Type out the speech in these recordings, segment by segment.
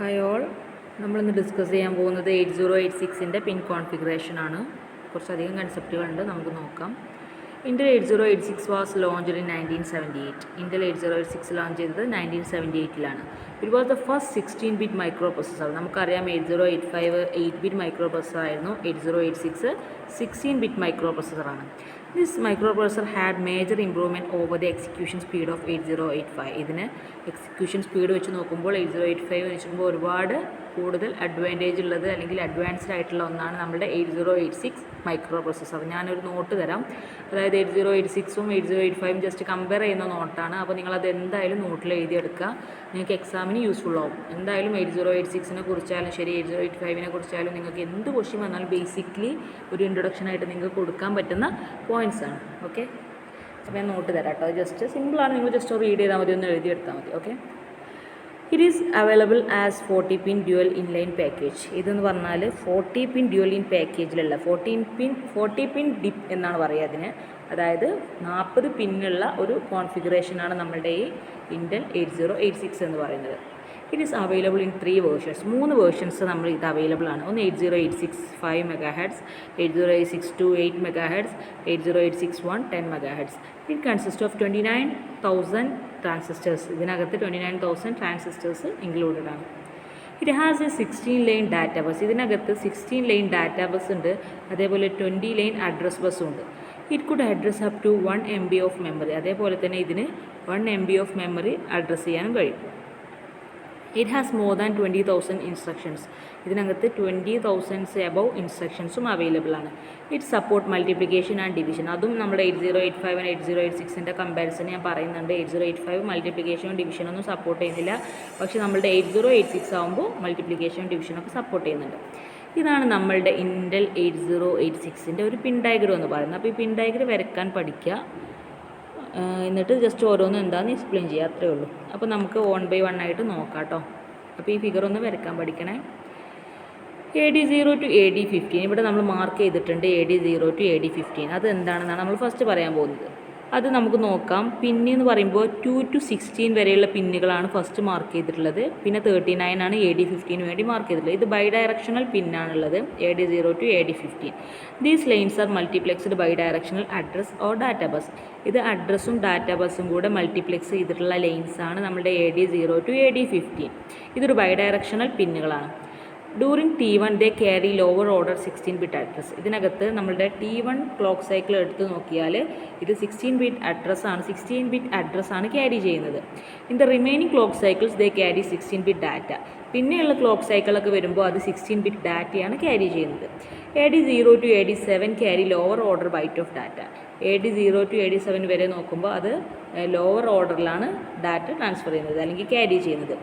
Hi all, നമ്മളിന്ന് discuss ചെയ്യാൻ പോകുന്നത് 8086-ൻ്റെ പിൻ കോൺഫിഗറേഷനാണ്. കുറച്ചധികം കൺസെപ്റ്റുകളുണ്ട്, നമുക്ക് നോക്കാം. Intel 8086 was launched in 1978. Intel 8086 launch ചെയ്തത് 1978-ലാണ്. It was the first 16-bit microprocessor. നമുക്കറിയാം 8085 8-bit മൈക്രോ പ്രൊസസ്സർ ആയിരുന്നു. 8086 16-bit മൈക്രോ പ്രൊസസ്സറാണ്. This microprocessor had major improvement over the execution speed of 8085. ഇതിന് എക്സിക്യൂഷൻ സ്പീഡ് വെച്ച് നോക്കുമ്പോൾ 8085 വെച്ച് നോക്കുമ്പോൾ ഒരുപാട് കൂടുതൽ അഡ്വാൻറ്റേജ് ഉള്ളത് അല്ലെങ്കിൽ അഡ്വാൻസ്ഡ് ആയിട്ടുള്ള ഒന്നാണ് നമ്മുടെ 8086 മൈക്രോ പ്രൊസസ്സർ. ഞാനൊരു നോട്ട് തരാം, അതായത് 8086ഉം 8085ഉം ജസ്റ്റ് കമ്പയർ ചെയ്യുന്ന നോട്ടാണ്. അപ്പോൾ നിങ്ങളത് എന്തായാലും നോട്ടിൽ എഴുതിയെടുക്കുക, നിങ്ങൾക്ക് എക്സാമിന് യൂസ്ഫുൾ ആവും. എന്തായാലും 8086നെ കുറിച്ചാലും ശരി 8085നെ കുറിച്ചാലും നിങ്ങൾക്ക് എന്ത് ക്വസ്റ്റ്യൻ വന്നാലും ബേസിക്കലി ഒരു ഇൻട്രൊഡക്ഷനായിട്ട് നിങ്ങൾക്ക് കൊടുക്കാൻ പറ്റുന്ന പോയിൻറ്റ്സ് ആണ്. ഓക്കെ, അപ്പോൾ ഞാൻ നോട്ട് തരാം കേട്ടോ. ജസ്റ്റ് സിമ്പിളാണ്, നിങ്ങൾ ജസ്റ്റ് റീഡ് ചെയ്താൽ മതി, ഒന്ന് എഴുതിയെടുത്താൽ മതി. Okay, it is available as 40-pin dual inline package. ഇതെന്ന് പറഞ്ഞാൽ 40-pin dual in പാക്കേജിലുള്ള 40-pin dip എന്നാണ് പറയുക അതിന്. അതായത് 40 പിന്നുള്ള ഒരു കോൺഫിഗറേഷനാണ് നമ്മളുടെ ഈ Intel 8086 എന്ന് പറയുന്നത്. It is available in 3 versions. 3 versions നമ്മൾ ഇത് അവൈലബിൾ ആണ്. ഒന്ന് 8086 5 MHz, 8086 8 MHz, 8086 10 MHz. It consist of 29,000 transistors. ഇതിനകത്ത് 29,000 ട്രാൻസിസ്റ്റേഴ്സ് ഇൻക്ലൂഡഡ് ആണ്. It has A 16 line data bus. ഇതിനകത്ത് 16 ലൈൻ ഡാറ്റ ബസ് ഉണ്ട്, അതേപോലെ 20 ലൈൻ അഡ്രസ് ബസ്സും ഉണ്ട്. It could address up to 1 MB of memory. അതേപോലെ തന്നെ ഇതിന് 1 MB ഓഫ് മെമ്മറി അഡ്രസ്സ് ചെയ്യാനും കഴിയും. It has more than 20,000 instructions. ഇതിനകത്ത് 20,000 എബവ് ഇൻസ്ട്രക്ഷൻസും അവൈലബിൾ ആണ്. It support multiplication and division. അതും നമ്മുടെ 8085 ആൻഡ് 8086ൻ്റെ കമ്പാരിസൺ ഞാൻ പറയുന്നുണ്ട്. 8085 മൾട്ടിപ്ലിക്കേഷനും ഡിവിഷനൊന്നും സപ്പോർട്ട് ചെയ്യുന്നില്ല, പക്ഷേ നമ്മളുടെ 8086 ആകുമ്പോൾ മൾട്ടിപ്ലിക്കേഷനും ഡിവിഷനൊക്കെ സപ്പോർട്ട് ചെയ്യുന്നുണ്ട്. ഇതാണ് നമ്മളുടെ Intel 8086ൻ്റെ ഒരു പിൻ ഡയഗ്രം എന്ന് പറയുന്നത്. അപ്പോൾ ഈ പിൻ ഡയഗ്രം വരയ്ക്കാൻ പഠിക്കുക, എന്നിട്ട് ജസ്റ്റ് ഓരോന്നും എന്താണെന്ന് എക്സ്പ്ലെയിൻ ചെയ്യുക, അത്രയേ ഉള്ളൂ. അപ്പോൾ നമുക്ക് 1 by 1 ആയിട്ട് നോക്കാം കേട്ടോ. അപ്പോൾ ഈ ഫിഗർ ഒന്ന് വരയ്ക്കാൻ പഠിക്കണേ. AD0 to AD15 ഇവിടെ നമ്മൾ മാർക്ക് ചെയ്തിട്ടുണ്ട്. AD0 to AD15 അത് എന്താണെന്നാണ് നമ്മൾ ഫസ്റ്റ് പറയാൻ പോകുന്നത്. അത് നമുക്ക് നോക്കാം. പിന്ന് എന്ന് പറയുമ്പോൾ 2 to 16 വരെയുള്ള പിന്നുകളാണ് ഫസ്റ്റ് മാർക്ക് ചെയ്തിട്ടുള്ളത്. പിന്നെ 39 ആണ് AD15 വേണ്ടി മാർക്ക് ചെയ്തിട്ടുള്ളത്. ഇത് ബൈ ഡയറക്ഷണൽ പിന്നാണുള്ളത്, AD0 to AD15. These lines are multiplexed bidirectional address or data bus. ഇത് അഡ്രസ്സും ഡാറ്റ ബസ്സും കൂടെ മൾട്ടിപ്ലെക്സ് ചെയ്തിട്ടുള്ള ലൈൻസാണ് നമ്മുടെ AD0 to AD15. ഇതൊരു ബൈ ഡയറക്ഷണൽ പിന്നുകളാണ്. During T1 they carry lower order 16-bit address. ഇതിനകത്ത് നമ്മളുടെ T1 ക്ലോക്ക് സൈക്കിൾ എടുത്ത് നോക്കിയാൽ ഇത് 16-bit അഡ്രസ്സാണ് ക്യാരി ചെയ്യുന്നത്. In the remaining clock cycles they carry 16-bit data. പിന്നെയുള്ള ക്ലോക്ക് സൈക്കിളൊക്കെ വരുമ്പോൾ അത് 16-bit ഡാറ്റയാണ് ക്യാരി ചെയ്യുന്നത്. AD0 to AD7 carry lower order byte of data. AD0 to AD7 വരെ നോക്കുമ്പോൾ അത് ലോവർ ഓർഡറിലാണ് ഡാറ്റ ട്രാൻസ്ഫർ ചെയ്യുന്നത് അല്ലെങ്കിൽ ക്യാരി ചെയ്യുന്നത്.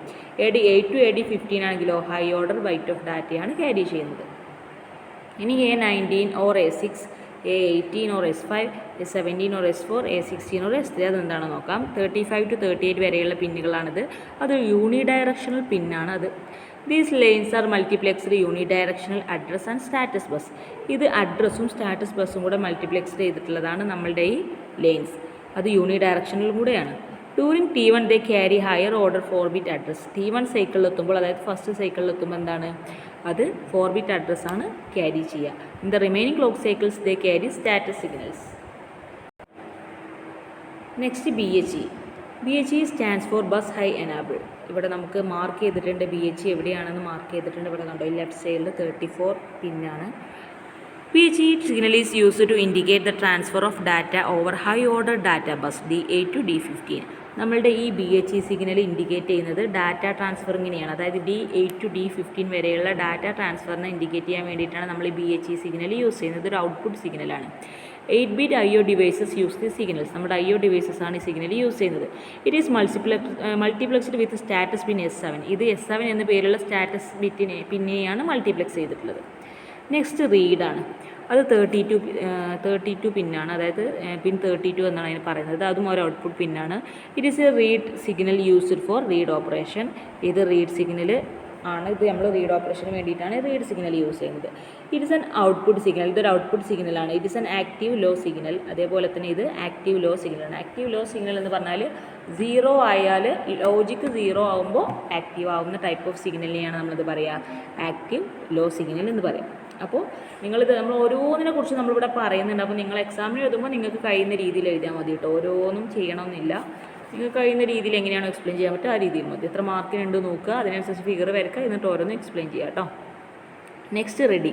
AD8 to AD15 ആണെങ്കിലോ ഹൈ ഓർഡർ ബൈറ്റ് ഓഫ് ഡാറ്റയാണ് ക്യാരി ചെയ്യുന്നത്. ഇനി A19 or A6, A18 or A5, A17 or A4, A16 or A3 അതെന്താണെന്ന് നോക്കാം. 35 to 38 വരെയുള്ള പിന്നുകളാണിത്. അത് യൂണി ഡയറക്ഷണൽ പിന്നാണ് അത്. These lines are multiplexed unidirectional address and status bus. ഇത് അഡ്രസ്സും സ്റ്റാറ്റസ് ബസ്സും കൂടെ മൾട്ടിപ്ലെക്സ്ഡ് ചെയ്തിട്ടുള്ളതാണ് നമ്മളുടെ ഈ ലൈൻസ്. അത് യൂണി ഡയറക്ഷണലും കൂടെയാണ്. During T1 they carry higher order 4-bit address. T1 സൈക്കിളിലെത്തുമ്പോൾ, അതായത് ഫസ്റ്റ് സൈക്കിളിലെത്തുമ്പോൾ എന്താണ് അത് 4-bit അഡ്രസ്സാണ് ക്യാരി ചെയ്യുക. In the remaining clock cycles they carry status signals. Next BHE stands for bus high enable. ഇവിടെ നമുക്ക് മാർക്ക് ചെയ്തിട്ടുണ്ട് BHE എവിടെയാണെന്ന് മാർക്ക് ചെയ്തിട്ടുണ്ട്. ഇവിടെ കണ്ടോ, ലെഫ്റ്റ് സൈഡിൽ 34 പിന്നാണ്. BHE signal is used to indicate the transfer of data over high order data bus D8 to D15. നമ്മളുടെ ഈ BHE സിഗ്നൽ ഇൻഡിക്കേറ്റ് ചെയ്യുന്നത് ഡാറ്റ ട്രാൻസ്ഫറിങ്ങിനെയാണ്. അതായത് D8 to D15 വരെയുള്ള ഡാറ്റ ട്രാൻസ്ഫറിനെ ഇൻഡിക്കേറ്റ് ചെയ്യാൻ വേണ്ടിയിട്ടാണ് നമ്മൾ ഈ BHE സിഗ്നൽ യൂസ് ചെയ്യുന്നത്. ഒരു ഔട്ട്പുട്ട് സിഗ്നലാണ്. 8-bit IO devices use the signals. നമ്മുടെ IO ഡിവൈസസ് ആണ് ഈ സിഗ്നൽ യൂസ് ചെയ്യുന്നത്. It is multiplexed with status pin S7. ഇത് S7 എന്ന പേരുള്ള സ്റ്റാറ്റസ് പിന്നെയാണ് മൾട്ടിപ്ലെക്സ് ചെയ്തിട്ടുള്ളത്. നെക്സ്റ്റ് റീഡാണ്. അത് 32 പിന്നാണ്, അതായത് പിൻ 32 എന്നാണ് അതിന് പറയുന്നത്. അതും ഒരു ഔട്ട്പുട്ട് പിന്നാണ്. It is a read signal used for read operation. ഇത് റീഡ് സിഗ്നൽ ആണ് ഇത്. നമ്മൾ റീഡ് ഓപ്പറേഷന് വേണ്ടിയിട്ടാണ് റീഡ് സിഗ്നൽ യൂസ് ചെയ്യുന്നത്. It is an output signal, ഇതൊരു ഔട്ട്പുട്ട് സിഗ്നലാണ്. It is an active low signal, അതേപോലെ തന്നെ ഇത് ആക്റ്റീവ് ലോ സിഗ്നലാണ്. ആക്റ്റീവ് ലോ സിഗ്നൽ എന്ന് പറഞ്ഞാൽ 0 ആയാൽ ലോജിക്ക് 0 ആകുമ്പോൾ ആക്റ്റീവ് ആവുന്ന ടൈപ്പ് ഓഫ് സിഗ്നലിനെയാണ് നമ്മളിത് പറയുക ആക്റ്റീവ് ലോ സിഗ്നൽ എന്ന് പറയാം. അപ്പോൾ നിങ്ങളിത് നമ്മൾ ഓരോന്നിനെ കുറിച്ച് നമ്മളിവിടെ പറയുന്നുണ്ട്. അപ്പോൾ നിങ്ങൾ എക്സാമിന് എഴുതുമ്പോൾ നിങ്ങൾക്ക് കഴിയുന്ന രീതിയിൽ എഴുതിയാൽ മതി കേട്ടോ. ഓരോന്നും ചെയ്യണമെന്നില്ല, നിങ്ങൾക്ക് കഴിയുന്ന രീതിയിൽ എങ്ങനെയാണോ എക്സ്പ്ലെയിൻ ചെയ്യാൻ പറ്റുക ആ രീതിയിൽ മതി. എത്ര മാർക്കിനുണ്ട് നോക്കുക, അതിനനുസരിച്ച് ഫിഗർ വരയ്ക്കുക, എന്നിട്ട് ഓരോന്നും എക്സ്പ്ലെയിൻ ചെയ്യുക കേട്ടോ. Next ready.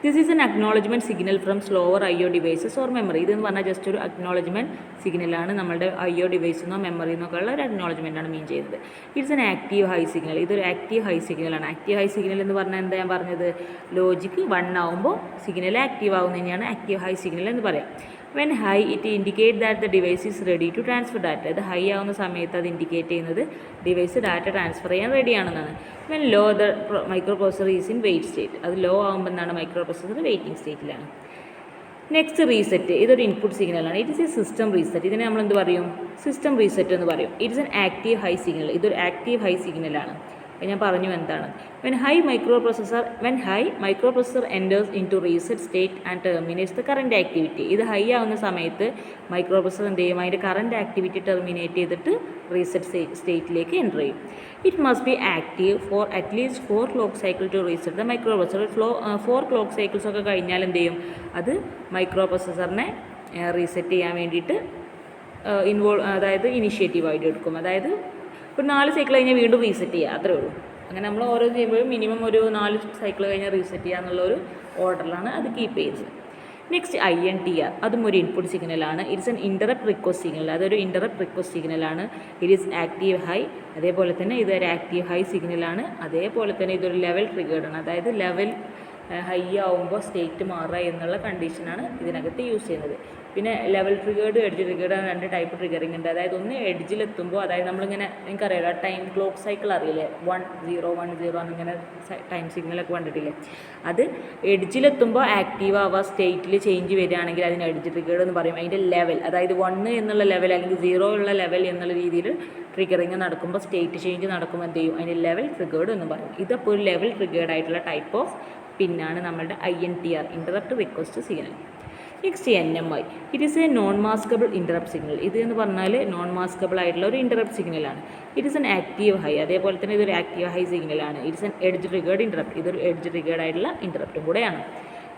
This is N acknowledgement signal from slower IO devices or memory. ഇതെന്ന് പറഞ്ഞാൽ ജസ്റ്റ് ഒരു അക്നോളജ്മെൻറ്റ് സിഗ്നലാണ്. നമ്മുടെ IO ഡിവൈസിൽ നിന്നോ മെമ്മറിയിൽ നിന്നൊക്കെ ഉള്ള ഒരു അക്നോളജ്മെൻറ്റാണ് മീൻ ചെയ്യുന്നത്. It's an active high signal, ഇതൊരു ആക്റ്റീവ് ഹൈ സിഗ്നലാണ്. ആക്റ്റീവ് ഹൈ സിഗ്നൽ എന്ന് പറഞ്ഞാൽ എന്താ ഞാൻ പറഞ്ഞത്, ലോജിക്ക് 1 ആകുമ്പോൾ സിഗ്നൽ ആക്റ്റീവ് ആകുന്നതിനെയാണ് ആക്റ്റീവ് ഹൈ സിഗ്നൽ എന്ന് പറയാം. When high it indicate that the device is ready to transfer data. ഇത് ഹൈ ആവുന്ന സമയത്ത് അത് ഇൻഡിക്കേറ്റ് ചെയ്യുന്നത് ഡിവൈസ് ഡാറ്റ ട്രാൻസ്ഫർ ചെയ്യാൻ റെഡിയാണെന്നാണ്. When low the micro processor is in wait state. അത് ലോ ആകുമ്പോൾ എന്താണ്, മൈക്രോ പ്രോസസർ വെയിറ്റിംഗ് സ്റ്റേറ്റിലാണ്. നെക്സ്റ്റ് റീസെറ്റ്, ഇതൊരു ഇൻപുട്ട് സിഗ്നലാണ്. It is a system reset. ഇതിനെ നമ്മൾ എന്ത് പറയും, സിസ്റ്റം റീസെറ്റ് എന്ന് പറയും. It is an active high signal, ഇതൊരു ആക്റ്റീവ് ഹൈ സിഗ്നലാണ്. ഞാൻ പറഞ്ഞു എന്താണ്. When high microprocessor enters into reset state and terminates the current activity. ഇത് ഹൈ ആവുന്ന സമയത്ത് മൈക്രോ പ്രോസസർ എന്ത് ചെയ്യും, അതിൻ്റെ കറൻറ്റ് ആക്ടിവിറ്റി ടെർമിനേറ്റ് ചെയ്തിട്ട് റീസെറ്റ് സ്റ്റേറ്റിലേക്ക് എൻ്റർ ചെയ്യും. It must be active for at least 4 clock cycle to reset the micro processor. 4 clock cycles ഒക്കെ കഴിഞ്ഞാൽ എന്ത് ചെയ്യും, അത് മൈക്രോ പ്രോസസറിനെ റീസെറ്റ് ചെയ്യാൻ വേണ്ടിയിട്ട് അതായത് ഇനിഷ്യേറ്റീവായിട്ട് എടുക്കും. അതായത് ഒരു 4 സൈക്കിൾ കഴിഞ്ഞാൽ വീണ്ടും റീസെറ്റ് ചെയ്യുക, അത്രേ ഉള്ളൂ. അങ്ങനെ നമ്മൾ ഓരോ ചെയ്യുമ്പോഴും മിനിമം ഒരു 4 സൈക്കിൾ കഴിഞ്ഞാൽ റീസെറ്റ് ചെയ്യുക എന്നുള്ളൊരു ഓർഡറിലാണ് അത് കീപ്പ് ചെയ്യുന്നത്. നെക്സ്റ്റ് INTR, അതും ഒരു ഇൻപുട്ട് സിഗ്നലാണ്. It's N interrupt request signal, അതൊരു ഇൻ്ററപ്റ്റ് റിക്വസ്റ്റ് സിഗ്നലാണ്. ഇറ്റ് ഈസ് ആക്റ്റീവ് ഹൈ, അതേപോലെ തന്നെ ഇതൊരു ആക്റ്റീവ് ഹൈ സിഗ്നലാണ്. അതേപോലെ തന്നെ ഇതൊരു ലെവൽ ട്രിഗേർഡാണ്, അതായത് ലെവൽ ഹൈ ആവുമ്പോൾ സ്റ്റേറ്റ് മാറുക എന്നുള്ള കണ്ടീഷനാണ് ഇതിനകത്ത് യൂസ് ചെയ്യുന്നത്. പിന്നെ level triggered, edge triggered, 2 type triggering ഉണ്ട്. അതായത് ഒന്ന് എഡ്ജിലെത്തുമ്പോൾ, അതായത് നമ്മളിങ്ങനെ നിങ്ങൾക്കറിയാലോ ടൈം ക്ലോക്ക് സൈക്കിൾ അറിയില്ലേ, 1 0 1 0 എന്നിങ്ങനെ ടൈം സിഗ്നലൊക്കെ കണ്ടിട്ടില്ലേ, അത് എഡ്ജിലെത്തുമ്പോൾ ആക്റ്റീവ് ആവുക, സ്റ്റേറ്റിൽ ചേഞ്ച് വരികയാണെങ്കിൽ അതിന് എഡ്ജ് ട്രിഗേർഡ് എന്ന് പറയും. അതിൻ്റെ ലെവൽ, അതായത് 1 എന്നുള്ള ലെവൽ അല്ലെങ്കിൽ 0 ഉള്ള ലെവൽ എന്നുള്ള രീതിയിൽ ട്രിഗറിങ് നടക്കുമ്പോൾ, സ്റ്റേറ്റ് ചേഞ്ച് നടക്കുമ്പോൾ എന്ത് ചെയ്യും, അതിന് ലെവൽ ട്രിഗേർഡ് എന്ന് പറയും. ഇതപ്പോൾ ഒരു ലെവൽ ട്രിഗേർഡ് ആയിട്ടുള്ള ടൈപ്പ് ഓഫ് പിന്നാണ് നമ്മളുടെ INTR, interrupt request signal. Next NMI, it is a non maskable interrupt signal. ഇത് എന്ന് പറഞ്ഞാൽ നോൺ മാസ്കബിൾ ആയിട്ടുള്ള ഒരു ഇൻ്ററപ്റ്റ് സിഗ്നലാണ്. It is an active high, അതേപോലെ തന്നെ ഇതൊരു ആക്റ്റീവ് ഹൈ സിഗ്നലാണ്. It's an edge triggered interrupt, ഇതൊരു എഡ്ജ് ട്രിഗേർഡ് ആയിട്ടുള്ള ഇൻ്ററപ്റ്റും കൂടെയാണ്.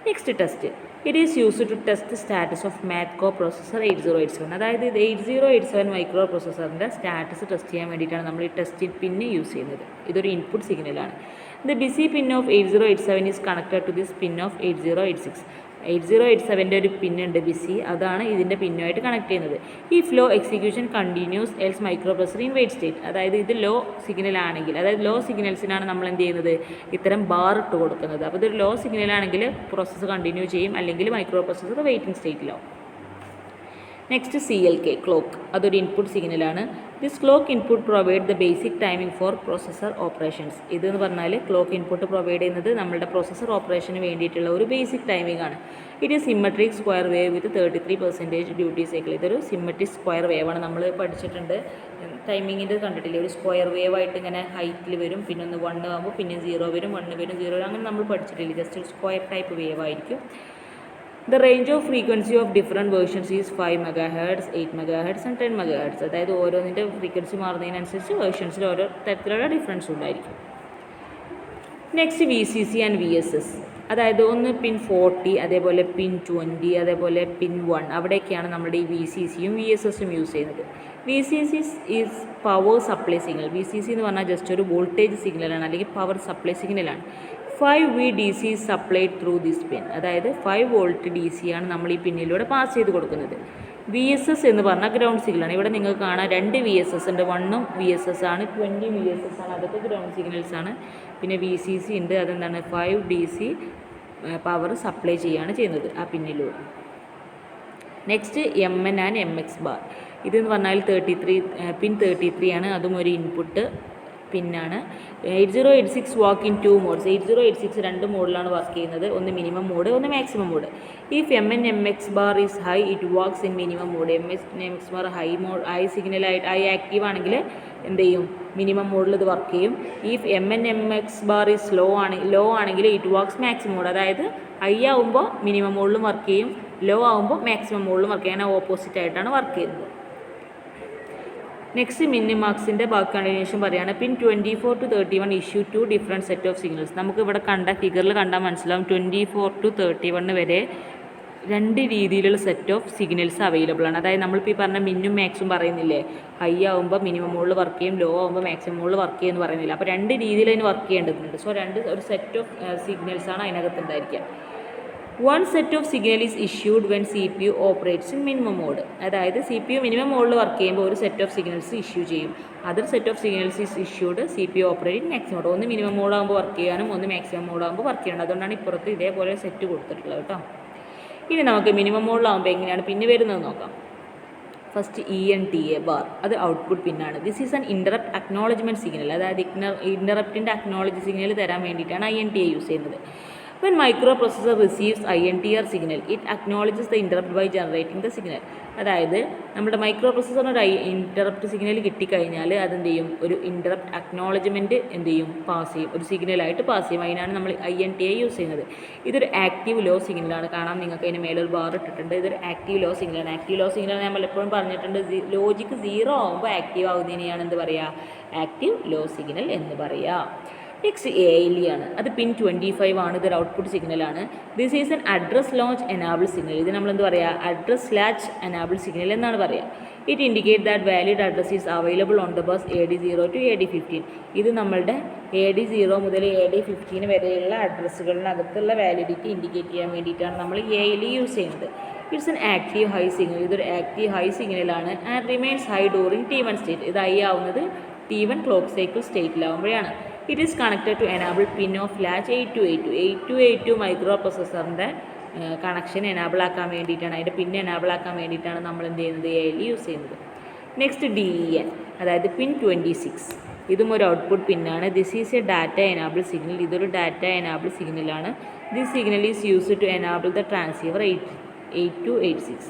Next test, it is used to test status of math coprocessor 8087. അതായത് ഇത് 8087 മൈക്രോ പ്രോസസറിൻ്റെ സ്റ്റാറ്റസ് ടെസ്റ്റ് ചെയ്യാൻ വേണ്ടിയിട്ടാണ് നമ്മൾ ഈ ടെസ്റ്റ് പിന്ന് യൂസ് ചെയ്യുന്നത്. ഇതൊരു ഇൻപുട്ട് സിഗ്നലാണ്. The busy pin of 8087 is connected to this pin of 8086. 8087 ഒരു പിന്നുണ്ട് ബിസി, അതാണ് ഇതിൻ്റെ പിന്നുമായിട്ട് കണക്ട് ചെയ്യുന്നത്. ഈ flow execution continues else micro processor in wait state. അതായത് ഇത് ലോ സിഗ്നലാണെങ്കിൽ, അതായത് ലോ സിഗ്നൽസിനാണ് നമ്മൾ എന്ത് ചെയ്യുന്നത്, ഇത്തരം ബാർ ഇട്ട് കൊടുക്കുന്നത്. അപ്പോൾ ഇതൊരു ലോ സിഗ്നലാണെങ്കിൽ പ്രോസസ്സ് കണ്ടിന്യൂ ചെയ്യും, അല്ലെങ്കിൽ മൈക്രോ പ്രോസസർ വെയിറ്റിംഗ് സ്റ്റേറ്റിലാവും. നെക്സ്റ്റ് CLK, ക്ലോക്ക്, അതൊരു ഇൻപുട്ട് സിഗ്നലാണ്. This clock input provide the basic timing for processor operations. ഇതെന്ന് പറഞ്ഞാൽ ക്ലോക്ക് ഇൻപുട്ട് പ്രൊവൈഡ് ചെയ്യുന്നത് നമ്മുടെ പ്രോസസർ ഓപ്പറേഷന് വേണ്ടിയിട്ടുള്ള ഒരു ബേസിക് ടൈമിംഗ് ആണ്. It is symmetric square wave with 33% duty cycle. ഇതൊരു സിമ്മട്രിക് സ്ക്വയർ വേവാണ്. നമ്മൾ പഠിച്ചിട്ടുണ്ട് ടൈമിങ്ങിൻ്റെ കണ്ടിട്ടില്ലേ, ഒരു സ്ക്വയർ വേവ് ആയിട്ട് ഇങ്ങനെ ഹൈറ്റിൽ വരും, പിന്നെ ഒന്ന് 1 ആകുമ്പോൾ പിന്നെ 0 വരും, 1 വരും, 0 വരും, അങ്ങനെ നമ്മൾ പഠിച്ചിട്ടില്ല. ജസ്റ്റ് ഒരു സ്ക്വയർ ടൈപ്പ് വേവ് ആയിരിക്കും. The range of frequency of different versions is 5 MHz, 8 MHz and 10 MHz. അതായത് ഓരോന്നിൻ്റെ ഫ്രീക്വൻസി മാറുന്നതിനനുസരിച്ച് വേർഷൻസിൽ ഓരോ തരത്തിലുള്ള ഡിഫറൻസ് ഉണ്ടായിരിക്കും. നെക്സ്റ്റ് VCC ആൻഡ് VSS, അതായത് ഒന്ന് പിൻ 40, അതേപോലെ പിൻ 20, അതേപോലെ പിൻ 1, അവിടെയൊക്കെയാണ് നമ്മുടെ ഈ VCCയും VSSും യൂസ് ചെയ്യുന്നത്. VCC is power supply signal. VCC എന്ന് പറഞ്ഞാൽ ജസ്റ്റ് ഒരു വോൾട്ടേജ് സിഗ്നലാണ്, അല്ലെങ്കിൽ പവർ സപ്ലൈ സിഗ്നലാണ്. 5V DC supplied through this pin, അതായത് 5 വോൾട്ട് DC ആണ് നമ്മൾ ഈ പിന്നിലൂടെ പാസ് ചെയ്ത് കൊടുക്കുന്നത്. VSS എന്ന് പറഞ്ഞാൽ ഗ്രൗണ്ട് സിഗ്നലാണ്. ഇവിടെ നിങ്ങൾക്ക് കാണാം 2 VSS ഉണ്ട്, 1 VSS ആണ്, 20 VSS ആണ്, അതൊക്കെ ഗ്രൗണ്ട് സിഗ്നൽസ് ആണ്. പിന്നെ VCC ഉണ്ട്, അതെന്താണ് 5 DC പവർ സപ്ലൈ ചെയ്യുകയാണ് ചെയ്യുന്നത് ആ പിന്നിലൂടെ. Next MN and MX bar, ഇതെന്ന് പറഞ്ഞാൽ പിൻ 33 ആണ്, അതും ഒരു ഇൻപുട്ട് പിന്നാണ്. 8086 വർക്ക് ഇൻ 2 മോഡ്സ്. 8086 2 മോഡിലാണ് വർക്ക് ചെയ്യുന്നത്. ഒന്ന് മിനിമം മോഡ്, ഒന്ന് maximum mode. If MNMX bar is high it works in minimum mode. MNMX bar high സിഗ്നലായിട്ട് ഹൈ ആക്റ്റീവ് ആണെങ്കിൽ എന്ത് ചെയ്യും? മിനിമം മോഡിൽ ഇത് വർക്ക് ചെയ്യും. If MNMX bar is low ആണെങ്കിൽ ഇറ്റ് വർക്ക്സ് മാക്സിമം മോഡ്. അതായത് ഹൈ ആകുമ്പോൾ മിനിമം മോഡിലും വർക്ക് ചെയ്യും, ലോ ആകുമ്പോൾ മാക്സിമം മോഡിലും വർക്ക് ചെയ്യാൻ ഓപ്പോസിറ്റ് ആയിട്ടാണ് വർക്ക് ചെയ്യുന്നത്. നെക്സ്റ്റ് മിനിമാക്സിൻ്റെ ബാക്ക് കണ്ടിന്യൂഷൻ പറയുകയാണ്. പിൻ 24 to 31 issue 2 different set of signals. നമുക്ക് ഇവിടെ ഫിഗറിൽ കണ്ടാൽ മനസ്സിലാവും 24 to 31 വരെ 2 രീതിയിലുള്ള സെറ്റ് ഓഫ് സിഗ്നൽസ് അവൈലബിൾ ആണ്. അതായത് നമ്മളിപ്പോൾ ഈ പറഞ്ഞ മിന്നും മാക്സും പറയുന്നില്ലേ, ഹൈ ആകുമ്പോൾ മിനിമം മോഡിൽ വർക്ക് ചെയ്യും, ലോ ആകുമ്പോൾ മാക്സിമം മോഡിൽ വർക്ക് ചെയ്യുമെന്ന് പറയുന്നില്ല. അപ്പോൾ 2 രീതിയിൽ അതിന് വർക്ക് ചെയ്യേണ്ടതുണ്ട്. സോ ഒരു സെറ്റ് ഓഫ് സിഗ്നൽസാണ് അതിനകത്ത് ഉണ്ടായിരിക്കുക. One set of signal is issued when CPU operates in minimum mode. അതായത് CPU മിനിമം മോഡിൽ വർക്ക് ചെയ്യുമ്പോൾ ഒരു സെറ്റ് ഓഫ് സിഗ്നൽസ് ഇഷ്യൂ ചെയ്യും. Other set of signals is issued CPU operate maximum mode. ഒന്ന് minimum മോഡാകുമ്പോൾ വർക്ക് ചെയ്യാനും ഒന്ന് maximum മോഡാകുമ്പോൾ work ചെയ്യണം. അതുകൊണ്ടാണ് ഇപ്പുറത്ത് ഇതേപോലെ സെറ്റ് കൊടുത്തിട്ടുള്ളത് കേട്ടോ. ഇനി നമുക്ക് മിനിമം മോഡിലാകുമ്പോൾ എങ്ങനെയാണ് പിന്നെ വരുന്നത് നോക്കാം. ഫസ്റ്റ് ENTA ബാർ, അത് ഔട്ട്പുട്ട് പിന്നാണ്. This is an interrupt acknowledgement signal. അതായത് ഇൻ്ററപ്റ്റിൻ്റെ അക്നോളജ് സിഗ്നൽ തരാൻ വേണ്ടിയിട്ടാണ് INTA യൂസ് ചെയ്യുന്നത്. When microprocessor receives INTR signal, it acknowledges the interrupt by generating the signal. അതായത് നമ്മുടെ മൈക്രോ പ്രൊസസ്സറിന് ഒരു ഇൻ്ററപ്റ്റ് സിഗ്നൽ കിട്ടിക്കഴിഞ്ഞാൽ അതെന്ത് ചെയ്യും? ഒരു ഇൻ്ററപ്റ്റ് അക്നോളജ്മെൻറ്റ് എന്ത് ചെയ്യും? പാസ് ചെയ്യും, ഒരു സിഗ്നലായിട്ട് പാസ് ചെയ്യും. അതിനാണ് നമ്മൾ INTA യൂസ് ചെയ്യുന്നത്. ഇതൊരു ആക്റ്റീവ് ലോ സിഗ്നലാണ്. കാണാം നിങ്ങൾക്ക് അതിന് മേലൊരു ബാർ ഇട്ടിട്ടുണ്ട്. ഇതൊരു ആക്റ്റീവ് ലോ സിഗ്നലാണ്. ആക്റ്റീവ് ലോ സിഗ്നൽ ഞാൻ പലപ്പോഴും പറഞ്ഞിട്ടുണ്ട്. ലോജിക്ക് 0 ആകുമ്പോൾ ആക്റ്റീവ് ആകുന്നതിനെയാണ് എന്ത് പറയുക? ആക്റ്റീവ് ലോ സിഗ്നൽ എന്ന് പറയുക. നെക്സ്റ്റ് ALE ആണ്. അത് പിൻ 25 ആണ്. ഇതൊരു ഔട്ട്പുട്ട് സിഗ്നലാണ്. This is N address launch enable signal. ഇത് നമ്മൾ എന്ത് പറയുക? അഡ്രസ് ലാച്ച് എനാബിൾ സിഗ്നൽ എന്നാണ് പറയുക. It indicate that valid address is available on the bus AD0 to AD15. ഇത് നമ്മളുടെ AD0 മുതൽ AD15 വരെയുള്ള അഡ്രസ്സുകളിനകത്തുള്ള വാലിഡിറ്റി ഇൻഡിക്കേറ്റ് ചെയ്യാൻ വേണ്ടിയിട്ടാണ് നമ്മൾ ALE യൂസ് ചെയ്യുന്നത്. It's an active high signal. ഇതൊരു ആക്റ്റീവ് ഹൈ സിഗ്നലാണ്. And remains high during T1 state. ഇത് ഹൈ ആവുന്നത് T1 ക്ലോക്ക് സൈക്കിൾ സ്റ്റേറ്റിലാവുമ്പോഴാണ്. It is connected to enable pin of latch 8282 micro പ്രൊസസ്സറിൻ്റെ കണക്ഷൻ എനാബിൾ ആക്കാൻ വേണ്ടിയിട്ടാണ്, അതിൻ്റെ പിൻ എനാബിൾ ആക്കാൻ വേണ്ടിയിട്ടാണ് നമ്മൾ എന്ത് ചെയ്യുന്നത്? ALE യൂസ് ചെയ്യുന്നത്. നെക്സ്റ്റ് DEN, അതായത് പിൻ 26. ഇതും ഒരു ഔട്ട്പുട്ട് പിന്നാണ്. This is a data enable signal. ഇതൊരു ഡാറ്റ എനാബിൾ സിഗ്നലാണ്. This signal is used to enable the transceiver 8286.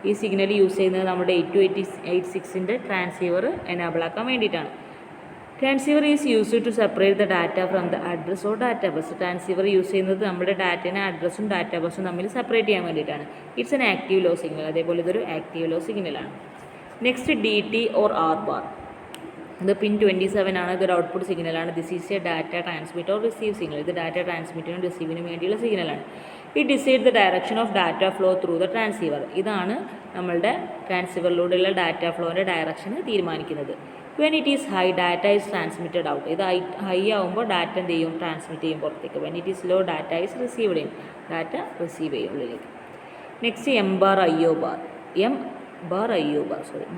ഈ സിഗ്നൽ യൂസ് ചെയ്യുന്നത് നമ്മുടെ 8286ൻ്റെ ട്രാൻസീവർ എനാബിൾ ആക്കാൻ വേണ്ടിയിട്ടാണ്. Transceiver is used to separate the data from the address or data bus. Transceiver use ചെയ്യുന്നത് നമ്മുടെ ഡാറ്റേനെ അഡ്രസ്സും ഡാറ്റ ബസ്സും തമ്മിൽ സെപ്പറേറ്റ് ചെയ്യാൻ വേണ്ടിയിട്ടാണ്. It's an active low signal. അതേപോലെ ഇതൊരു ആക്റ്റീവ് ലോ സിഗ്നലാണ്. Next DT or R bar. ഇത് പിൻ 27 ആണ്. ഇതൊരു ഔട്ട്പുട്ട് സിഗ്നലാണ്. This is a data transmit or receive signal. ഇത് ഡാറ്റ ട്രാൻസ്മിറ്റിനും റിസീവിനും വേണ്ടിയുള്ള സിഗ്നലാണ്. It decide the direction of data flow through the transceiver. ഇതാണ് നമ്മളുടെ ട്രാൻസീവറിലൂടെയുള്ള ഡാറ്റ ഫ്ലോൻ്റെ ഡയറക്ഷന് തീരുമാനിക്കുന്നത്. When it is high data is transmitted out. ഇത് ഹൈ ആകുമ്പോൾ ഡാറ്റ എന്ത് ചെയ്യും? ട്രാൻസ്മിറ്റ് ചെയ്യും പുറത്തേക്ക്. When it is low data is received ചെയ്യും. ഡാറ്റ റിസീവ് ചെയ്യും ഉള്ളിലേക്ക്. Next M bar IO bar.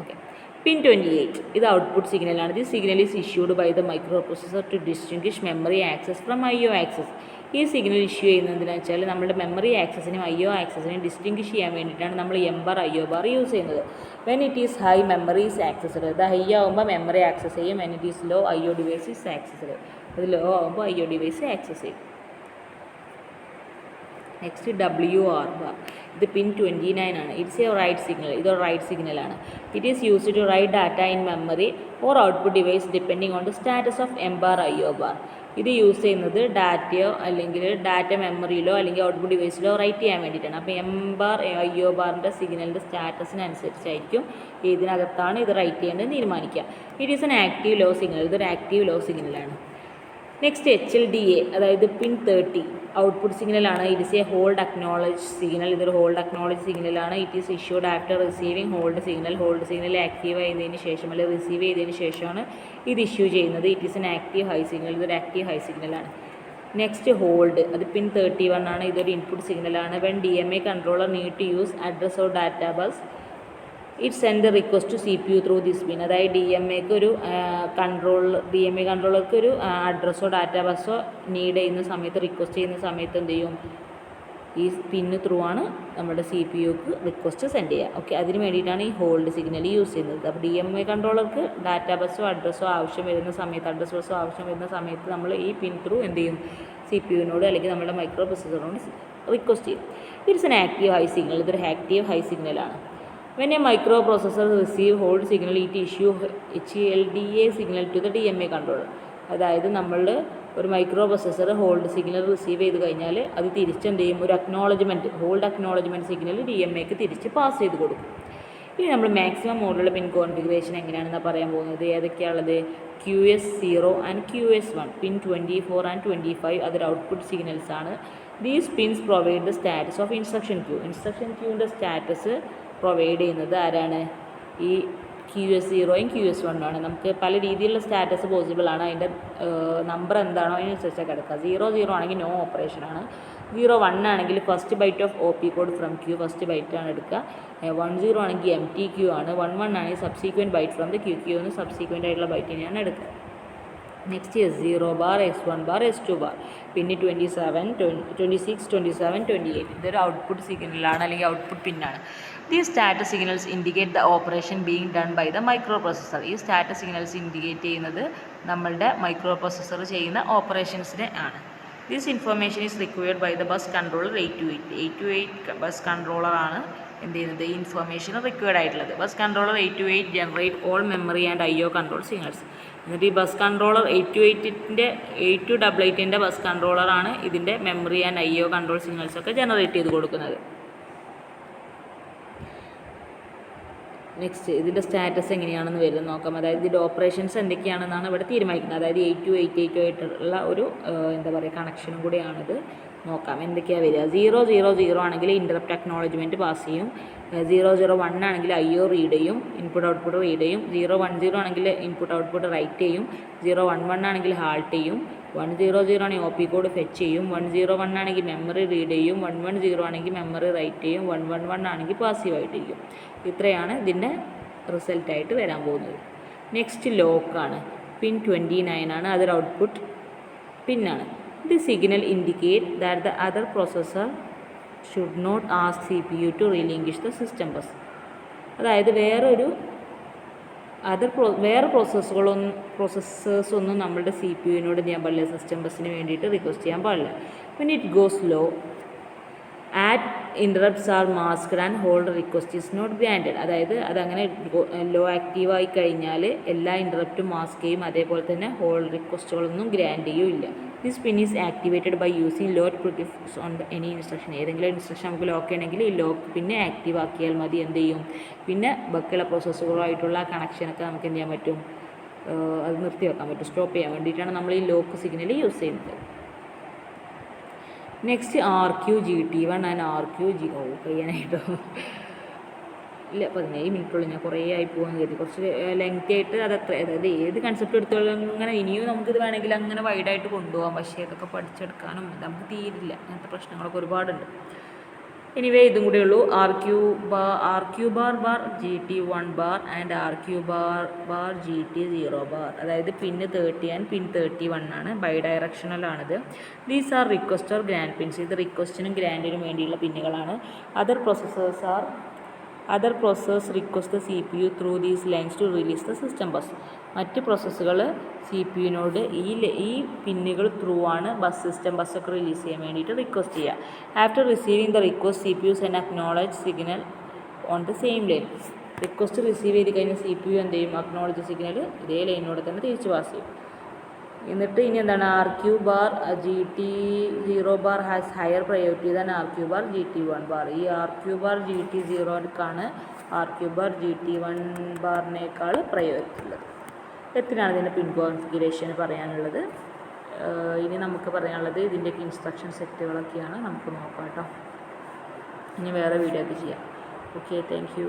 Okay. Pin 28. ഇത് ഔട്ട്പുട്ട് സിഗ്നലാണ്. This signal is issued by the microprocessor to distinguish memory access from IO access. ഈ സിഗ്നൽ issue ചെയ്യുന്നതെന്ന് വെച്ചാൽ നമ്മുടെ മെമ്മറി ആക്സസിനും IO ആക്സസിനും ഡിസ്റ്റിംഗ്വിഷ് ചെയ്യാൻ വേണ്ടിയിട്ടാണ് നമ്മൾ M bar IO bar use ചെയ്യുന്നത്. When it is high memory is accessed. ഇത് ഹൈ ആകുമ്പോൾ മെമ്മറി ആക്സസ് ചെയ്യും. When it is low IO device is accessed. ഇത് ലോ ആകുമ്പോൾ IO ഡിവൈസ് ആക്സസ് ചെയ്യും. Next WR bar. ഇത് പിൻ 29 ആണ്. It's a write signal. ഇതൊരു റൈറ്റ് സിഗ്നലാണ്. It is used to write data in memory or output device depending on the status of M bar IO bar. ഇത് use ചെയ്യുന്നത് ഡാറ്റയോ അല്ലെങ്കിൽ data മെമ്മറിയിലോ അല്ലെങ്കിൽ output ഡിവൈസിലോ right ചെയ്യാൻ വേണ്ടിയിട്ടാണ്. അപ്പോൾ M ബാർ IO ബാറിൻ്റെ സിഗ്നലിൻ്റെ സ്റ്റാറ്റസിനനുസരിച്ചായിരിക്കും ഇതിനകത്താണ് ഇത് റൈറ്റ് ചെയ്യേണ്ടത് തീരുമാനിക്കുക. It is an active low signal. ഇതൊരു ആക്റ്റീവ് ലോ സിഗ്നലാണ്. നെക്സ്റ്റ് HLDA, അതായത് പിൻ 30 ഔട്ട്പുട്ട് സിഗ്നലാണ്. It is a hold acknowledge signal. ഇതൊരു ഹോൾഡ് അക്നോളജ് സിഗ്നലാണ്. It is issued after receiving hold signal. Hold signal active ചെയ്തതിന് ശേഷം അല്ലെങ്കിൽ റിസീവ് ചെയ്തതിന് ശേഷമാണ് ഇത് ഇഷ്യൂ ചെയ്യുന്നത്. It is an active high signal. ഇതൊരു ആക്റ്റീവ് ഹൈ സിഗ്നലാണ്. നെക്സ്റ്റ് ഹോൾഡ്, അത് പിൻ 31 ആണ്. ഇതൊരു ഇൻപുട്ട് സിഗ്നലാണ്. When DMA controller need to use address or data bus it send request to CPU through this pin. അതായത് DMA കൺട്രോളർക്ക് ഒരു അഡ്രസ്സോ data ബസ്സോ need ചെയ്യുന്ന സമയത്ത്, റിക്വസ്റ്റ് ചെയ്യുന്ന സമയത്ത് എന്ത് ചെയ്യും? ഈ പിന്ന് ത്രൂ ആണ് നമ്മുടെ CPU-ക്ക് റിക്വസ്റ്റ് സെൻഡ് ചെയ്യുക. ഓക്കെ, അതിന് വേണ്ടിയിട്ടാണ് ഈ ഹോൾഡ് സിഗ്നൽ യൂസ് ചെയ്യുന്നത്. അപ്പോൾ DMA കൺട്രോളർക്ക് ഡാറ്റ ബസ്സോ അഡ്രസ്സോ ആവശ്യം വരുന്ന സമയത്ത്, അഡ്രസ് ബസ്സോ ആവശ്യം വരുന്ന സമയത്ത് നമ്മൾ ഈ പിൻ ത്രൂ എന്ത് ചെയ്യും, CPU-നോട് അല്ലെങ്കിൽ നമ്മുടെ മൈക്രോ പ്രൊസസ്സറിനോട് റിക്വസ്റ്റ് ചെയ്യും. It's an active high signal. ഇതൊരു ആക്റ്റീവ് ഹൈ സിഗ്നലാണ്. When a microprocessor receive hold signal, it issue HLDA signal to the DMA controller. അതായത് നമ്മൾ ഒരു micro processor hold signal receive ചെയ്ത് കഴിഞ്ഞാൽ അത് തിരിച്ചെന്ത് ചെയ്യും, ഒരു അക്നോളജ്മെൻറ്റ്, ഹോൾഡ് അക്നോളജ്മെൻറ്റ് സിഗ്നൽ DMAക്ക് തിരിച്ച് പാസ് ചെയ്ത് കൊടുക്കും. ഇനി നമ്മൾ മാക്സിമം മോഡുള്ള പിൻ കോൺഫിഗറേഷൻ എങ്ങനെയാണെന്ന് പറയാൻ പോകുന്നത്. ഏതൊക്കെയാണുള്ളത്? QS0 ആൻഡ് QS1, പിൻ 24 ആൻഡ് 25 അതൊരു ഔട്ട്പുട്ട് സിഗ്നൽസ് ആണ്. These pins provide the status of instruction queue. Instruction ക്യൂവിൻ്റെ സ്റ്റാറ്റസ് പ്രൊവൈഡ് ചെയ്യുന്നത് ആരാണ്? ഈ QS0യും QS1 ആണ്. നമുക്ക് പല രീതിയിലുള്ള സ്റ്റാറ്റസ് പോസിബിൾ ആണ്. അതിൻ്റെ നമ്പർ എന്താണോ അതിനനുസരിച്ചൊക്കെ എടുക്കുക. 00 ആണെങ്കിൽ നോ ഓപ്പറേഷനാണ്. 01 ആണെങ്കിൽ first byte of OP code from queue, first ബൈറ്റാണ് എടുക്കുക. 10 ആണെങ്കിൽ MTQ ആണ്. 11 ആണെങ്കിൽ subsequent byte from the QQ എന്ന് സബ്സീക്വൻ്റ് ആയിട്ടുള്ള ബൈറ്റിനെയാണ് എടുക്കുക. Next S0 bar, S1 bar, S2 bar, പിന്നെ 27, 26, 27, 28 ഇതൊരു ഔട്ട്പുട്ട് സിഗ്നലാണ് അല്ലെങ്കിൽ ഔട്ട്പുട്ട് പിന്നാണ്. ഈ status signals indicate the operation being done by the microprocessor. ഈ സ്റ്റാറ്റസ് സിഗ്നൽസ് ഇൻഡിക്കേറ്റ് ചെയ്യുന്നത് നമ്മളുടെ മൈക്രോ പ്രൊസസ്സർ ചെയ്യുന്ന ഓപ്പറേഷൻസിനെ ആണ്. This information is required by the bus controller 828 bus കൺട്രോളറാണ് എന്ത് ചെയ്യുന്നത്, ഈ ഇൻഫർമേഷൻ റിക്വയർഡ് ആയിട്ടുള്ളത്. Bus controller 828 generate all memory and IO control signals. എന്നിട്ട് ഈ ബസ് കൺട്രോളർ 8288 ബസ് കൺട്രോളറാണ് ഇതിൻ്റെ മെമ്മറി ആൻഡ് IO കൺട്രോൾ സിഗ്നൽസൊക്കെ ജനറേറ്റ് ചെയ്ത് കൊടുക്കുന്നത്. നെക്സ്റ്റ് ഇതിൻ്റെ സ്റ്റാറ്റസ് എങ്ങനെയാണെന്ന് വരുന്നത് നോക്കാം. അതായത് ഇതിൻ്റെ ഓപ്പറേഷൻസ് എന്തൊക്കെയാണെന്നാണ് ഇവിടെ തീരുമാനിക്കുന്നത്. അതായത് 8288 ആയിട്ടുള്ള ഒരു എന്താ പറയുക കണക്ഷനും കൂടിയാണിത്. നോക്കാം എന്തൊക്കെയാണ് വരിക. 000 ആണെങ്കിൽ ഇൻ്ററപ്റ്റ് അക്നോളജ്മെൻറ്റ് പാസ് ചെയ്യും. 001 ആണെങ്കിൽ IO റീഡ് ചെയ്യും, ഇൻപുട്ട് ഔട്ട്പുട്ട് റീഡ് ചെയ്യും. 010 ആണെങ്കിൽ ഇൻപുട്ട് ഔട്ട്പുട്ട് റൈറ്റ് ചെയ്യും. 011 ആണെങ്കിൽ ഹാൾട്ട് ചെയ്യും. 100 ആണെങ്കിൽ OP കോഡ് ഫെച്ച് ചെയ്യും. 101 ആണെങ്കിൽ മെമ്മറി റീഡ് ചെയ്യും. 110 ആണെങ്കിൽ മെമ്മറി റൈറ്റ് ചെയ്യും. 111 ആണെങ്കിൽ പാസീവായിട്ടിരിക്കും. ഇത്രയാണ് ഇതിൻ്റെ റിസൾട്ടായിട്ട് വരാൻ പോകുന്നത്. നെക്സ്റ്റ് ലോക്കാണ്. പിൻ 29 ആണ്. അതൊരു ഔട്ട്പുട്ട് പിന്നാണ്. The signal indicate that the other processor should not ask CPU to relinquish the system bus. അതായത് വേറെ പ്രോസസ്സേഴ്സ് ഒന്നും നമ്മളുടെ CPU-നോട് ചെയ്യാൻ പാടില്ല, സിസ്റ്റം ബസ്സിന് വേണ്ടിയിട്ട് റിക്വസ്റ്റ് ചെയ്യാൻ പാടില്ല. When it goes low, add interrupts are masked and hold request is not granted. അതായത് അതങ്ങനെ ലോ ആക്റ്റീവായി കഴിഞ്ഞാൽ എല്ലാ ഇൻ്ററപ്റ്റും മാസ്ക് ചെയ്യും, അതേപോലെ തന്നെ ഹോൾഡ് റിക്വസ്റ്റുകളൊന്നും ഗ്രാൻഡ് ചെയ്യുമില്ല. This pin is activated by using lock prefix on any instruction. ഏതെങ്കിലും ഇൻസ്ട്രക്ഷൻ നമുക്ക് ലോക്ക് ചെയ്യണമെങ്കിൽ ഈ ലോക്ക് പിന്നെ ആക്റ്റീവ് ആക്കിയാൽ മതി. എന്ത് ചെയ്യും, പിന്നെ ബാക്കിയുള്ള പ്രോസസ്സുകളുമായിട്ടുള്ള കണക്ഷനൊക്കെ നമുക്ക് എന്ത് ചെയ്യാൻ പറ്റും, അത് നിർത്തി വെക്കാൻ പറ്റും. സ്റ്റോപ്പ് ചെയ്യാൻ വേണ്ടിയിട്ടാണ് നമ്മൾ ഈ ലോക്ക് സിഗ്നൽ യൂസ് ചെയ്യുന്നത്. നെക്സ്റ്റ് RQGT1 ആൻഡ് കഴിയാനായിട്ടോ ഇല്ല 17 മിനിറ്റുള്ളൂ. ഞാൻ കുറേ ആയി പോകുമെന്ന് കരുതി, കുറച്ച് ലെങ്തി ആയിട്ട് അതായത് ഏത് കൺസെപ്റ്റ് എടുത്തോളം അങ്ങനെ ഇനിയും നമുക്കിത് വേണമെങ്കിൽ അങ്ങനെ വൈഡായിട്ട് കൊണ്ടുപോകാം. പക്ഷേ ഇതൊക്കെ പഠിച്ചെടുക്കാനും നമുക്ക് തീരില്ല, അങ്ങനത്തെ പ്രശ്നങ്ങളൊക്കെ ഒരുപാടുണ്ട്. എനിവേ ഇതും കൂടെ ഉള്ളൂ. RQ bar GT1 bar and RQ bar GT0 bar. അതായത് പിന്ന് 30 ആൻഡ് പിൻ 31 ആണ്. ബൈ ഡയറക്ഷണലാണിത്. These are request or grant pins. ഇത് റിക്വസ്റ്റിനും ഗ്രാൻഡിനും വേണ്ടിയുള്ള പിന്നുകളാണ്. Other processors request the CPU through these lines to release the system bus. മറ്റ് പ്രോസസ്സുകൾ CPU-നോട് ഈ പിന്നുകൾ ത്രൂ ആണ് സിസ്റ്റം ബസ്സൊക്കെ റിലീസ് ചെയ്യാൻ വേണ്ടിയിട്ട് റിക്വസ്റ്റ് ചെയ്യുക. After receiving the request CPU send acknowledge signal on the same line. Request receive ചെയ്ത് കഴിഞ്ഞാൽ CPU എന്ത് ചെയ്യും, അക്നോളജ് സിഗ്നൽ ഇതേ ലൈനോട് തന്നെ തിരിച്ച് പാസ് ചെയ്യും. എന്നിട്ട് ഇനി എന്താണ്, RQ bar GT0 bar has higher priority than RQ bar GT1 bar. ഈ RQ ബാർ GT0ക്കാണ് RQ ബാർ GT1 ബാറിനേക്കാൾ പ്രയോറിറ്റി ഉള്ളത്. എത്രയാണ് ഇതിൻ്റെ പിൻ കോൺഫിഗറേഷൻ പറയാനുള്ളത്. ഇനി നമുക്ക് പറയാനുള്ളത് ഇതിൻ്റെയൊക്കെ ഇൻസ്ട്രക്ഷൻ സെറ്റുകളൊക്കെയാണ്. നമുക്ക് നോക്കാം കേട്ടോ. ഇനി വേറെ വീഡിയോ ഒക്കെ ചെയ്യാം. Okay, thank you.